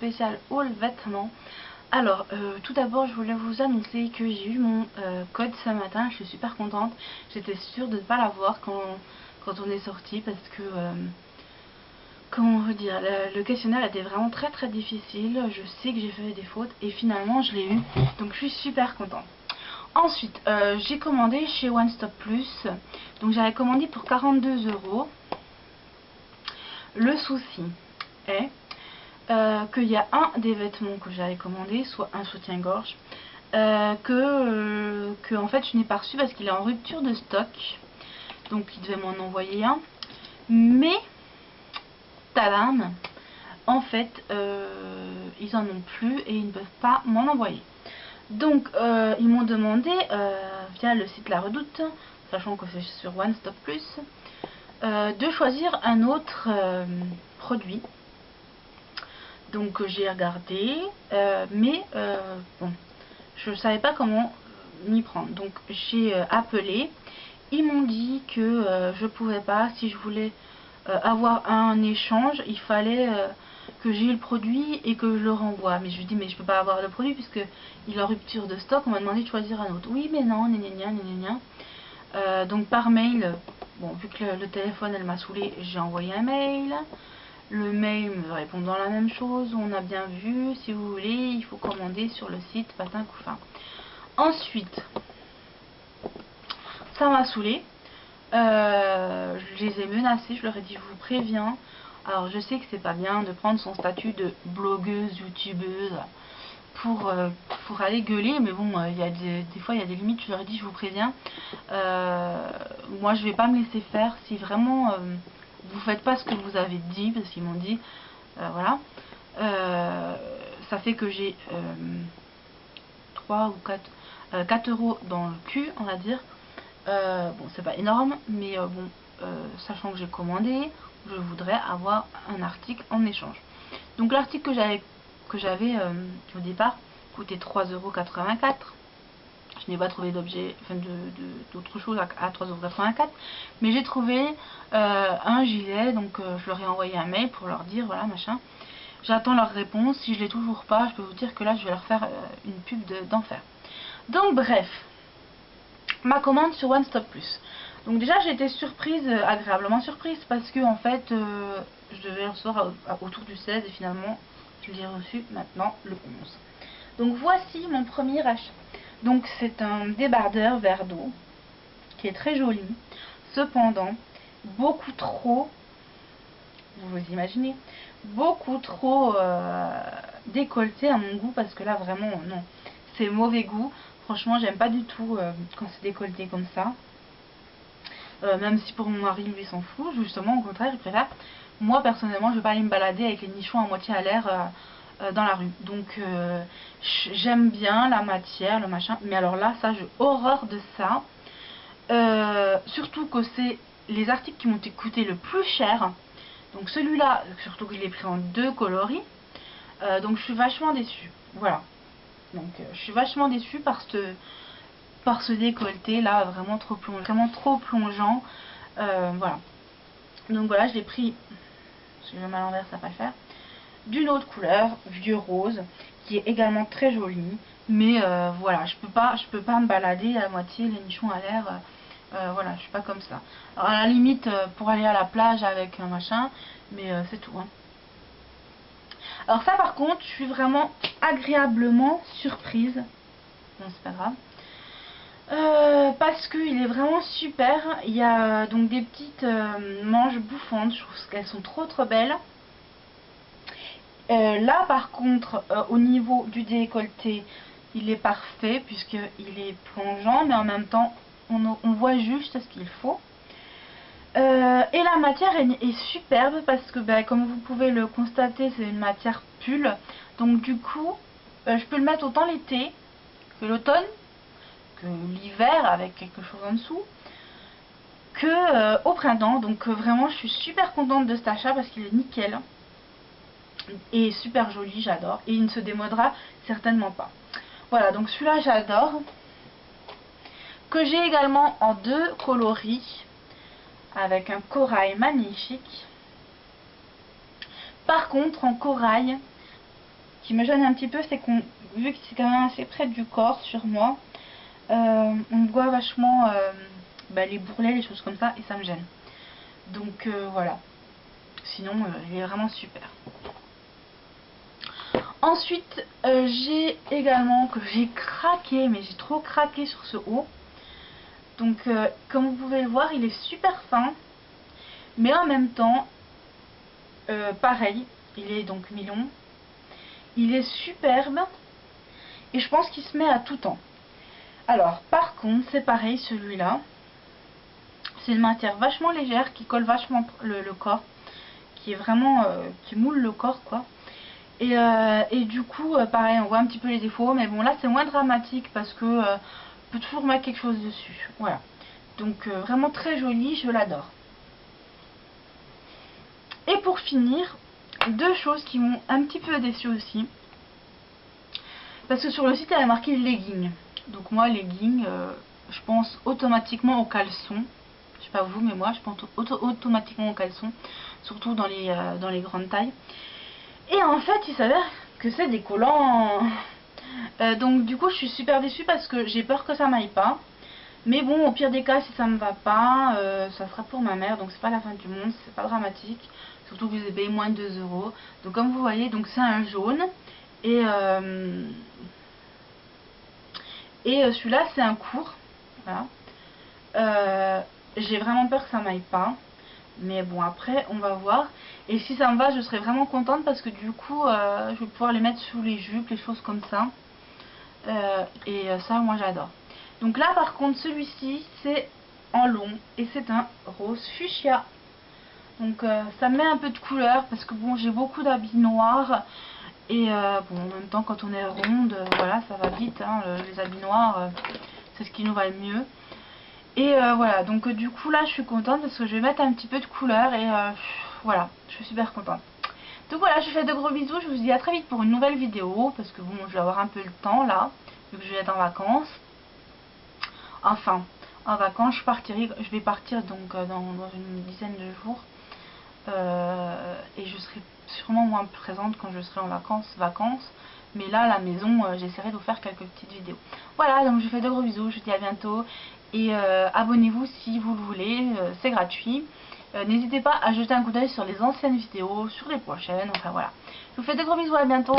spécial haul vêtements. Alors, tout d'abord, je voulais vous annoncer que j'ai eu mon code ce matin. Je suis super contente. J'étais sûre de ne pas l'avoir quand on est sorti parce que, comment vous dire, le questionnaire était vraiment très difficile. Je sais que j'ai fait des fautes et finalement je l'ai eu. Donc je suis super contente. Ensuite, j'ai commandé chez One Stop Plus. Donc j'avais commandé pour 42 €. Le souci est qu'il y a un des vêtements que j'avais commandé, soit un soutien-gorge, que en fait je n'ai pas reçu parce qu'il est en rupture de stock. Donc il devait m'en envoyer un. Mais, tadam, en fait, ils en ont plus et ils ne peuvent pas m'en envoyer. Donc ils m'ont demandé via le site La Redoute, sachant que c'est sur One Stop Plus, de choisir un autre produit. Donc j'ai regardé, mais bon, je ne savais pas comment m'y prendre. Donc j'ai appelé. Ils m'ont dit que je pouvais pas, si je voulais avoir un échange, il fallait que j'ai le produit et que je le renvoie. Mais je lui dis mais je peux pas avoir le produit puisque il est en rupture de stock. On m'a demandé de choisir un autre. Oui mais non, donc par mail, bon vu que le téléphone elle m'a saoulé, j'ai envoyé un mail. Le mail me répond dans la même chose. On a bien vu, si vous voulez, il faut commander sur le site patin couffin. Ensuite, ça m'a saoulé. Je les ai menacés, je leur ai dit je vous préviens. Alors je sais que c'est pas bien de prendre son statut de blogueuse, youtubeuse pour aller gueuler, mais bon, il y a des fois il y a des limites. Je leur ai dit je vous préviens, moi je vais pas me laisser faire si vraiment vous faites pas ce que vous avez dit, parce qu'ils m'ont dit voilà, ça fait que j'ai 3 ou 4 € dans le cul, on va dire. Bon, c'est pas énorme, mais bon, sachant que j'ai commandé, je voudrais avoir un article en échange. Donc l'article que j'avais au départ coûtait 3,84 €. Je n'ai pas trouvé d'objet, enfin d'autre chose à 3,84 €, mais j'ai trouvé un gilet, donc je leur ai envoyé un mail pour leur dire voilà machin. J'attends leur réponse. Si je l'ai toujours pas, je peux vous dire que là je vais leur faire une pub d'enfer. Donc bref, ma commande sur One Stop Plus. Donc déjà j'ai été surprise, agréablement surprise, parce que en fait je devais le recevoir autour du 16 et finalement je l'ai reçu maintenant le 11. Donc voici mon premier achat. Donc c'est un débardeur verre d'eau qui est très joli, cependant beaucoup trop, vous imaginez, beaucoup trop décolleté à mon goût, parce que là vraiment non, c'est mauvais goût. Franchement j'aime pas du tout quand c'est décolleté comme ça. Même si pour mon mari lui s'en fout, justement au contraire il préfère. Moi personnellement je vais pas aller me balader avec les nichons à moitié à l'air dans la rue. Donc j'aime bien la matière, le machin, mais alors là ça j'ai horreur de ça. Surtout que c'est les articles qui m'ont coûté le plus cher. Donc celui-là, surtout que je l'ai pris en 2 coloris. Donc je suis vachement déçue. Voilà. Donc je suis vachement déçue par ce décolleté là, vraiment trop plongeant. Voilà. Donc voilà, je l'ai pris, si je le mets à l'envers ça va pas le faire, d'une autre couleur, vieux rose, qui est également très jolie. Mais voilà, je peux pas me balader à moitié les nichons à l'air. Voilà, je suis pas comme ça. Alors à la limite pour aller à la plage avec un machin, mais c'est tout. Hein. Alors ça par contre, je suis vraiment agréablement surprise. Bon, c'est pas grave. Parce qu'il est vraiment super. Il y a donc des petites manches bouffantes. Je trouve qu'elles sont trop belles. Là par contre, au niveau du décolleté, il est parfait puisqu'il est plongeant, mais en même temps on voit juste ce qu'il faut. Et la matière est superbe parce que comme vous pouvez le constater, c'est une matière pull. Donc du coup je peux le mettre autant l'été que l'automne, que l'hiver avec quelque chose en dessous, que au printemps. Donc vraiment je suis super contente de cet achat parce qu'il est nickel et super joli, j'adore, et il ne se démodera certainement pas. Voilà, donc celui-là j'adore, que j'ai également en 2 coloris avec un corail magnifique. Par contre en corail qui me gêne un petit peu, c'est qu'on, vu que c'est quand même assez près du corps sur moi, on voit vachement les bourrelets, les choses comme ça, et ça me gêne. Donc voilà. Sinon, il est vraiment super. Ensuite, j'ai également, que j'ai craqué, mais j'ai trop craqué sur ce haut. Donc, comme vous pouvez le voir, il est super fin. Mais en même temps, pareil, il est donc mi-long. Il est superbe. Et je pense qu'il se met à tout temps. Alors, par contre, c'est pareil, celui-là. C'est une matière vachement légère qui colle vachement le corps. Qui est vraiment, qui moule le corps, quoi. Et du coup, pareil, on voit un petit peu les défauts. Mais bon, là, c'est moins dramatique parce que on peut toujours mettre quelque chose dessus. Voilà. Donc, vraiment très joli, je l'adore. Et pour finir, deux choses qui m'ont un petit peu déçue aussi. Parce que sur le site, elle a marqué legging. Donc moi, legging, je pense automatiquement aux caleçons. Je sais pas vous, mais moi, je pense automatiquement aux caleçons. Surtout dans les grandes tailles. Et en fait, il s'avère que c'est des collants. Donc du coup, je suis super déçue parce que j'ai peur que ça m'aille pas. Mais bon, au pire des cas, si ça me va pas, ça sera pour ma mère. Donc c'est pas la fin du monde, c'est pas dramatique. Surtout que vous avez payé moins de 2 euros. Donc comme vous voyez, donc c'est un jaune. Et celui-là, c'est un court. Voilà. J'ai vraiment peur que ça m'aille pas. Mais bon, après, on va voir. Et si ça me va, je serai vraiment contente parce que du coup, je vais pouvoir les mettre sous les jupes, les choses comme ça. Ça, moi, j'adore. Donc là, par contre, celui-ci, c'est en long. Et c'est un rose fuchsia. Donc ça met un peu de couleur parce que bon, j'ai beaucoup d'habits noirs. Et bon, en même temps, quand on est ronde, voilà, ça va vite. Hein, les habits noirs, c'est ce qui nous va le mieux. Et voilà, donc du coup là je suis contente parce que je vais mettre un petit peu de couleur et voilà, je suis super contente. Donc voilà, je vous fais de gros bisous, je vous dis à très vite pour une nouvelle vidéo parce que bon, je vais avoir un peu le temps là, vu que je vais être en vacances. Enfin, en vacances, je vais partir donc dans une dizaine de jours et je serai sûrement moins présente quand je serai en vacances. Mais là, à la maison, j'essaierai de vous faire quelques petites vidéos. Voilà, donc je vous fais de gros bisous, je vous dis à bientôt. Et abonnez-vous si vous le voulez, c'est gratuit. N'hésitez pas à jeter un coup d'œil sur les anciennes vidéos, sur les prochaines, enfin voilà. Je vous fais de gros bisous, à bientôt.